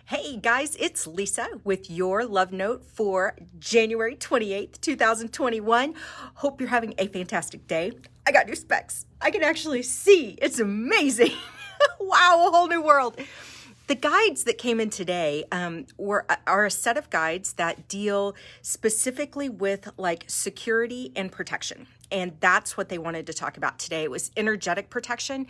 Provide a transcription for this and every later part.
Hey guys, it's Lisa with your love note for January 28th, 2021. Hope you're having a fantastic day. I got new specs. I can actually see. It's amazing. Wow, a whole new world. The guides that came in today are a set of guides that deal specifically with like security and protection. And that's what they wanted to talk about today. It was energetic protection.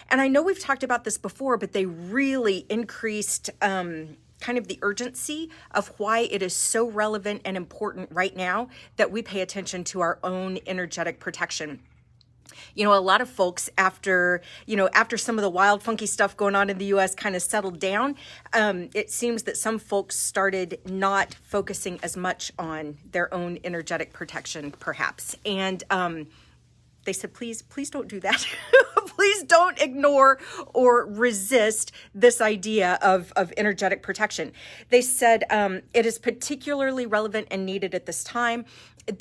And I know we've talked about this before, but they really increased kind of the urgency of why it is so relevant and important right now that we pay attention to our own energetic protection. You know, a lot of folks after some of the wild, funky stuff going on in the U.S. kind of settled down, it seems that some folks started not focusing as much on their own energetic protection, perhaps. And they said, please don't do that. Please don't ignore or resist this idea of energetic protection. They said it is particularly relevant and needed at this time.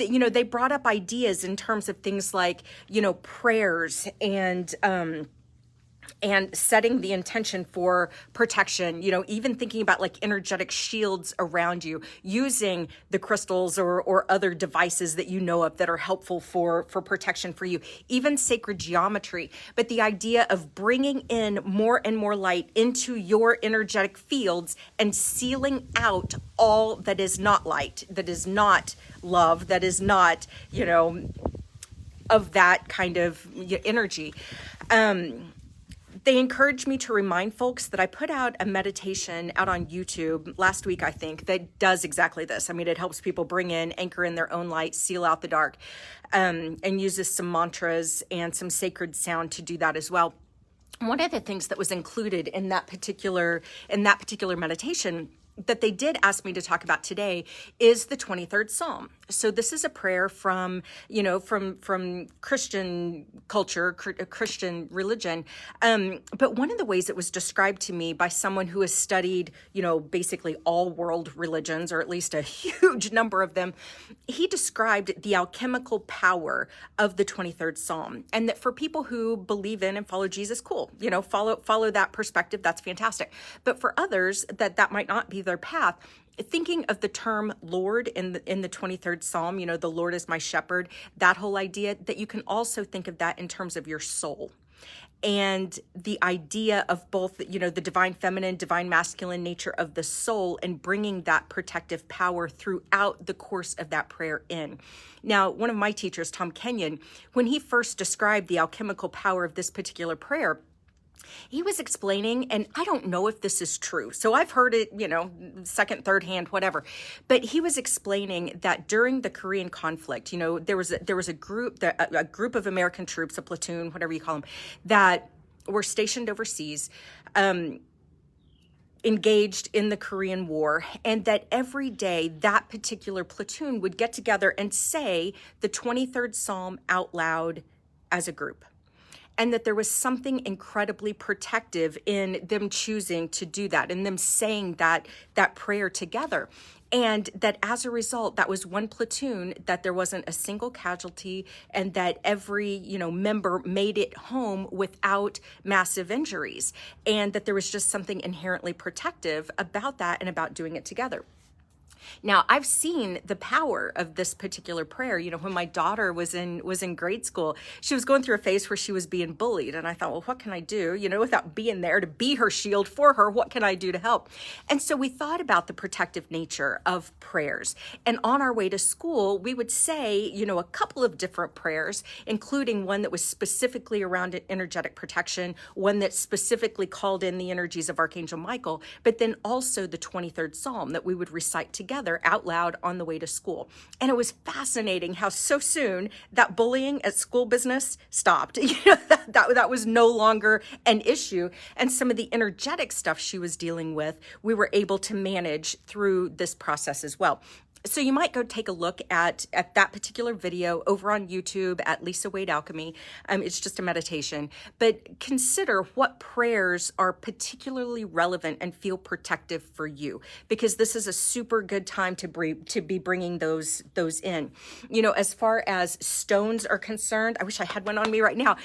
You know, they brought up ideas in terms of things like, you know, prayers and setting the intention for protection, you know, even thinking about like energetic shields around you, using the crystals or other devices that you know of that are helpful for protection for you, even sacred geometry. But the idea of bringing in more and more light into your energetic fields and sealing out all that is not light, that is not love, that is not, you know, of that kind of energy. They encouraged me to remind folks that I put out a meditation out on YouTube last week, I think, that does exactly this. I mean, it helps people bring in, anchor in their own light, seal out the dark, and uses some mantras and some sacred sound to do that as well. One of the things that was included in that particular meditation that they did ask me to talk about today is the 23rd Psalm. So this is a prayer from, you know, from Christian culture, Christian religion. But one of the ways it was described to me by someone who has studied, you know, basically all world religions, or at least a huge number of them, he described the alchemical power of the 23rd Psalm. And that for people who believe in and follow Jesus, cool, you know, follow that perspective. That's fantastic. But for others that might not be their path, thinking of the term Lord in the 23rd Psalm, you know, the Lord is my shepherd, that whole idea, that you can also think of that in terms of your soul. And the idea of both, you know, the divine feminine, divine masculine nature of the soul, and bringing that protective power throughout the course of that prayer in. Now, one of my teachers, Tom Kenyon, when he first described the alchemical power of this particular prayer, he was explaining, and I don't know if this is true, so I've heard it, you know, second, third hand, whatever. But he was explaining that during the Korean conflict, you know, there was a group of American troops, a platoon, whatever you call them, that were stationed overseas, engaged in the Korean War, and that every day that particular platoon would get together and say the 23rd Psalm out loud as a group. And that there was something incredibly protective in them choosing to do that, and them saying that prayer together. And that as a result, that was one platoon, that there wasn't a single casualty, and that every, you know, member made it home without massive injuries. And that there was just something inherently protective about that and about doing it together. Now, I've seen the power of this particular prayer. You know, when my daughter was in grade school, she was going through a phase where she was being bullied. And I thought, well, what can I do? You know, without being there to be her shield for her, what can I do to help? And so we thought about the protective nature of prayers. And on our way to school, we would say, you know, a couple of different prayers, including one that was specifically around energetic protection, one that specifically called in the energies of Archangel Michael, but then also the 23rd Psalm that we would recite together out loud on the way to school. And it was fascinating how so soon that bullying at school business stopped. You know, that was no longer an issue. And some of the energetic stuff she was dealing with, we were able to manage through this process as well. So you might go take a look at that particular video over on YouTube at Lisa Wade Alchemy. It's just a meditation. But consider what prayers are particularly relevant and feel protective for you, because this is a super good time to be bringing those in. You know, as far as stones are concerned, I wish I had one on me right now.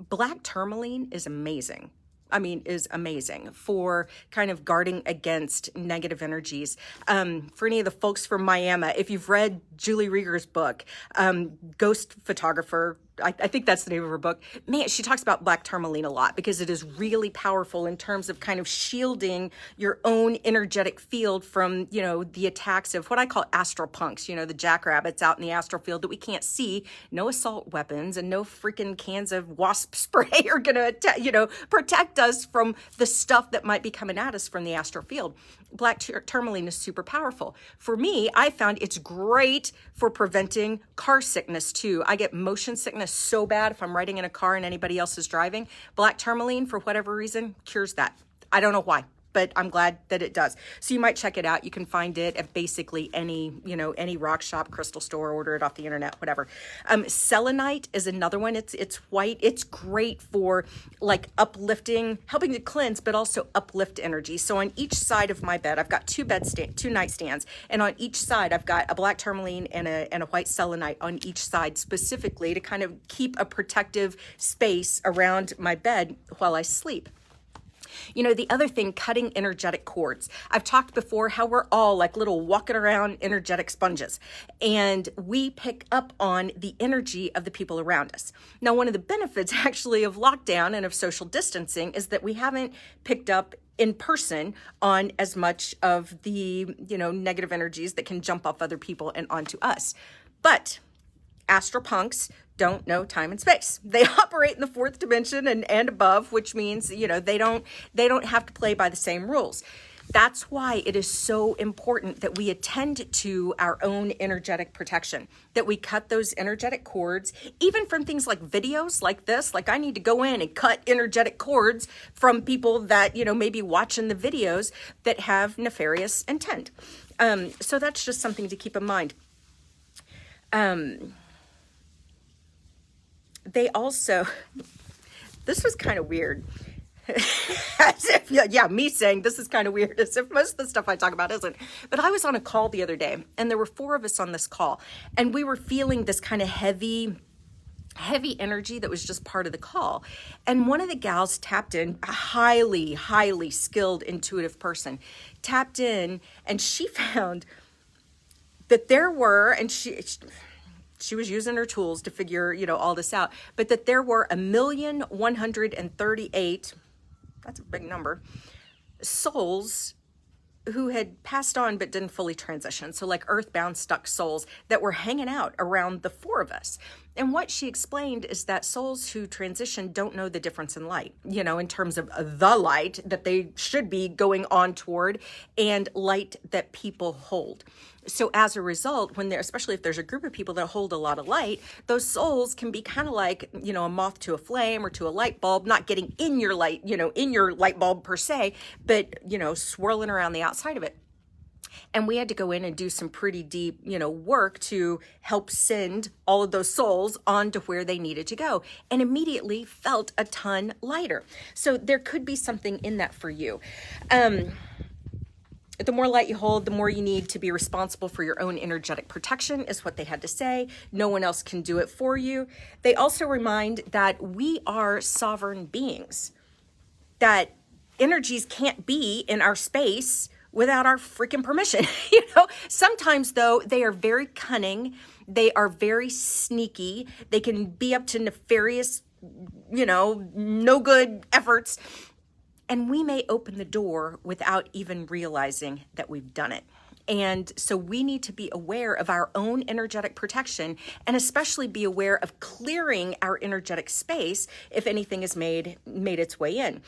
Black tourmaline is amazing. I mean, is amazing for kind of guarding against negative energies. For any of the folks from Miami, if you've read Julie Rieger's book, Ghost Photographer, I think that's the name of her book. Man, she talks about black tourmaline a lot because it is really powerful in terms of kind of shielding your own energetic field from, you know, the attacks of what I call astral punks, you know, the jackrabbits out in the astral field that we can't see. No assault weapons and no freaking cans of wasp spray are going to, you know, protect us from the stuff that might be coming at us from the astral field. Black tourmaline is super powerful. For me, I found it's great for preventing car sickness too. I get motion sickness so bad if I'm riding in a car and anybody else is driving. Black tourmaline, for whatever reason, cures that. I don't know why, but I'm glad that it does. So you might check it out. You can find it at basically any, you know, any rock shop, crystal store, order it off the internet, whatever. Selenite is another one. It's white. It's great for like uplifting, helping to cleanse, but also uplift energy. So on each side of my bed, I've got two nightstands, and on each side, I've got a black tourmaline and a white selenite on each side, specifically to kind of keep a protective space around my bed while I sleep. You know, the other thing, cutting energetic cords. I've talked before how we're all like little walking around energetic sponges, and we pick up on the energy of the people around us. Now, one of the benefits actually of lockdown and of social distancing is that we haven't picked up in person on as much of the, you know, negative energies that can jump off other people and onto us. But astral punks don't know time and space. They operate in the fourth dimension and above, which means, you know, they don't have to play by the same rules. That's why it is so important that we attend to our own energetic protection, that we cut those energetic cords, even from things like videos like this. Like I need to go in and cut energetic cords from people that, you know, maybe watching the videos that have nefarious intent. So that's just something to keep in mind. They also, this was kind of weird. As if, yeah, me saying this is kind of weird, as if most of the stuff I talk about isn't. But I was on a call the other day, and there were 4 of us on this call, and we were feeling this kind of heavy energy that was just part of the call. And one of the gals tapped in, a highly skilled, intuitive person, tapped in, and she found that there were, and she was using her tools to figure, you know, all this out, but that there were 1,138,000, that's a big number, souls who had passed on but didn't fully transition. So like earthbound stuck souls that were hanging out around the 4 of us. And what she explained is that souls who transition don't know the difference in light, you know, in terms of the light that they should be going on toward and light that people hold. So as a result, when especially if there's a group of people that hold a lot of light, those souls can be kind of like, you know, a moth to a flame or to a light bulb, not getting in your light, you know, in your light bulb per se, but, you know, swirling around the outside of it. And we had to go in and do some pretty deep, you know, work to help send all of those souls on to where they needed to go, and immediately felt a ton lighter. So there could be something in that for you. The more light you hold, the more you need to be responsible for your own energetic protection, is what they had to say. No one else can do it for you. They also remind that we are sovereign beings, that energies can't be in our space without our freaking permission. You know, sometimes though, they are very cunning. They are very sneaky. They can be up to nefarious, you know, no good efforts. And we may open the door without even realizing that we've done it. And so we need to be aware of our own energetic protection, and especially be aware of clearing our energetic space if anything has made its way in.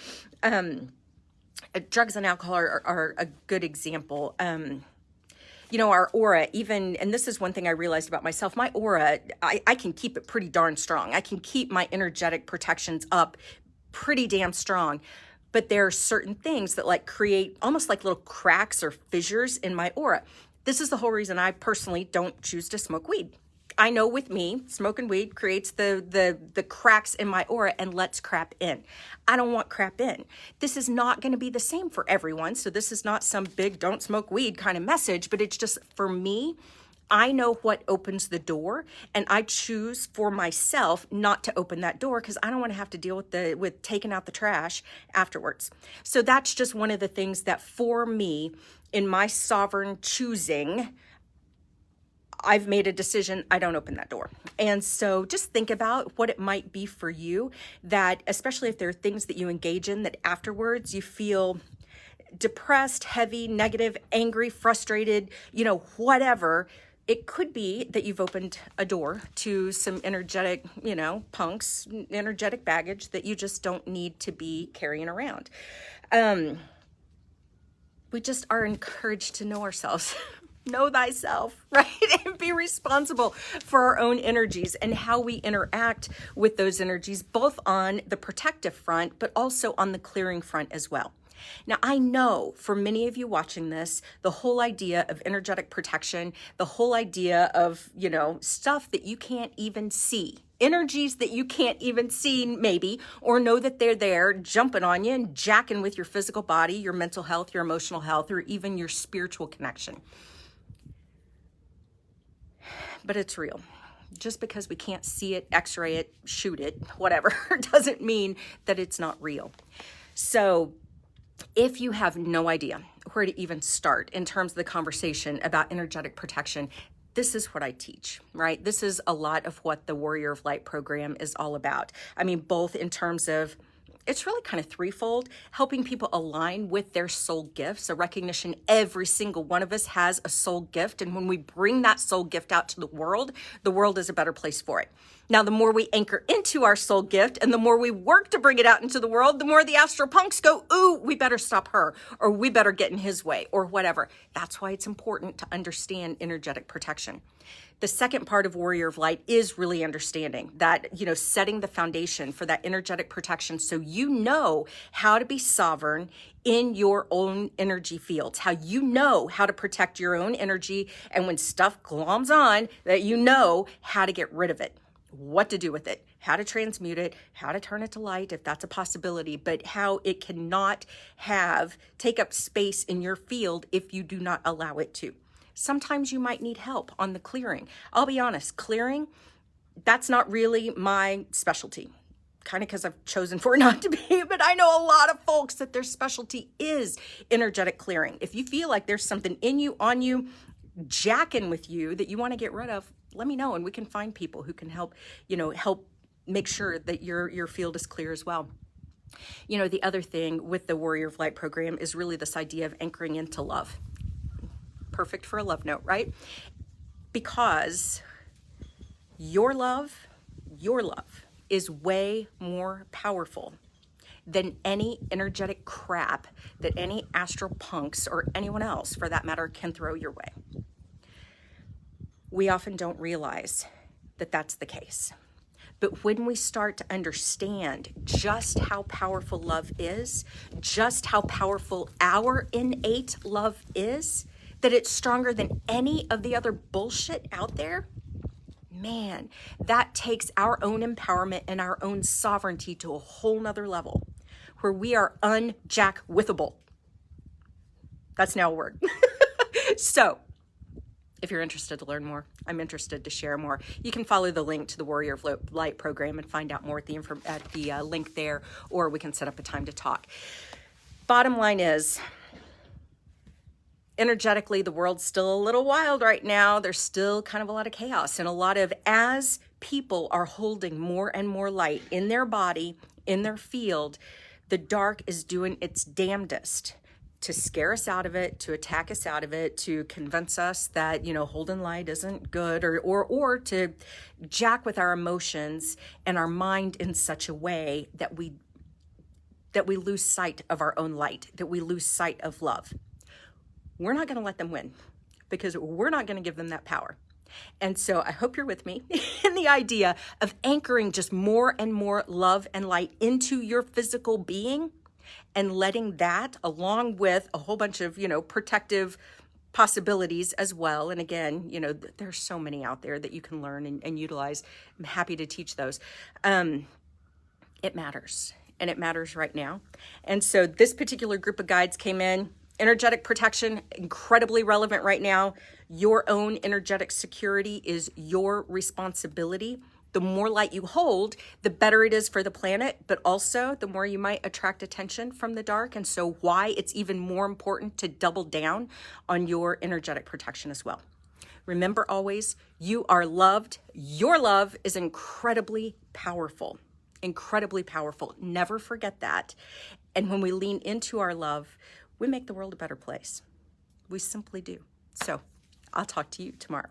Drugs and alcohol are a good example. You know, our aura, even, and this is one thing I realized about myself, my aura, I can keep it pretty darn strong. I can keep my energetic protections up pretty damn strong. But there are certain things that like create almost like little cracks or fissures in my aura. This is the whole reason I personally don't choose to smoke weed. I know with me, smoking weed creates the cracks in my aura and lets crap in. I don't want crap in. This is not going to be the same for everyone. So this is not some big don't smoke weed kind of message, but it's just for me, I know what opens the door, and I choose for myself not to open that door because I don't want to have to deal with taking out the trash afterwards. So that's just one of the things that for me, in my sovereign choosing, I've made a decision, I don't open that door. And so just think about what it might be for you, that especially if there are things that you engage in that afterwards you feel depressed, heavy, negative, angry, frustrated, whatever. It could be that you've opened a door to some energetic, punks, energetic baggage that you just don't need to be carrying around. We just are encouraged to know ourselves. Know thyself, right? And be responsible for our own energies and how we interact with those energies, both on the protective front, but also on the clearing front as well. Now, I know for many of you watching this, the whole idea of energetic protection, the whole idea of, stuff that you can't even see, energies that you can't even see maybe, or know that they're there jumping on you and jacking with your physical body, your mental health, your emotional health, or even your spiritual connection. But it's real. Just because we can't see it, x-ray it, shoot it, whatever, doesn't mean that it's not real. So if you have no idea where to even start in terms of the conversation about energetic protection, this is what I teach, right? This is a lot of what the Warrior of Light program is all about. I mean, both in terms of, it's really kind of threefold, helping people align with their soul gifts, a recognition every single one of us has a soul gift. And when we bring that soul gift out to the world is a better place for it. Now, the more we anchor into our soul gift and the more we work to bring it out into the world, the more the astral punks go, ooh, we better stop her, or we better get in his way, or whatever. That's why it's important to understand energetic protection. The second part of Warrior of Light is really understanding that, setting the foundation for that energetic protection so you know how to be sovereign in your own energy fields, how you know how to protect your own energy, and when stuff gloms on, that you know how to get rid of it, what to do with it, how to transmute it, how to turn it to light if that's a possibility, but how it cannot take up space in your field if you do not allow it to. Sometimes you might need help on the clearing. I'll be honest, clearing, that's not really my specialty, kind of because I've chosen for it not to be, but I know a lot of folks that their specialty is energetic clearing. If you feel like there's something in you, on you, jacking with you that you want to get rid of, let me know and we can find people who can help make sure that your field is clear as well. The other thing with the Warrior of Light program is really this idea of anchoring into love. Perfect for a love note, right? Because your love is way more powerful than any energetic crap that any astral punks or anyone else, for that matter, can throw your way. We often don't realize that that's the case. But when we start to understand just how powerful love is, just how powerful our innate love is, that it's stronger than any of the other bullshit out there, man, that takes our own empowerment and our own sovereignty to a whole nother level where we are unjack-withable. That's now a word. So, if you're interested to learn more, I'm interested to share more, you can follow the link to the Warrior of Light program and find out more at the link there, or we can set up a time to talk. Bottom line is, energetically, the world's still a little wild right now. There's still kind of a lot of chaos and a lot of, as people are holding more and more light in their body, in their field, the dark is doing its damnedest to scare us out of it, to attack us out of it, to convince us that, holding light isn't good, or to jack with our emotions and our mind in such a way that we lose sight of our own light, that we lose sight of love. We're not going to let them win because we're not going to give them that power. And so I hope you're with me in the idea of anchoring just more and more love and light into your physical being and letting that, along with a whole bunch of, protective possibilities as well. And again, there's so many out there that you can learn and utilize. I'm happy to teach those. It matters. And it matters right now. And so this particular group of guides came in. Energetic protection, incredibly relevant right now. Your own energetic security is your responsibility. The more light you hold, the better it is for the planet, but also the more you might attract attention from the dark. And so why it's even more important to double down on your energetic protection as well. Remember always, you are loved. Your love is incredibly powerful. Incredibly powerful. Never forget that. And when we lean into our love, we make the world a better place. We simply do. So I'll talk to you tomorrow.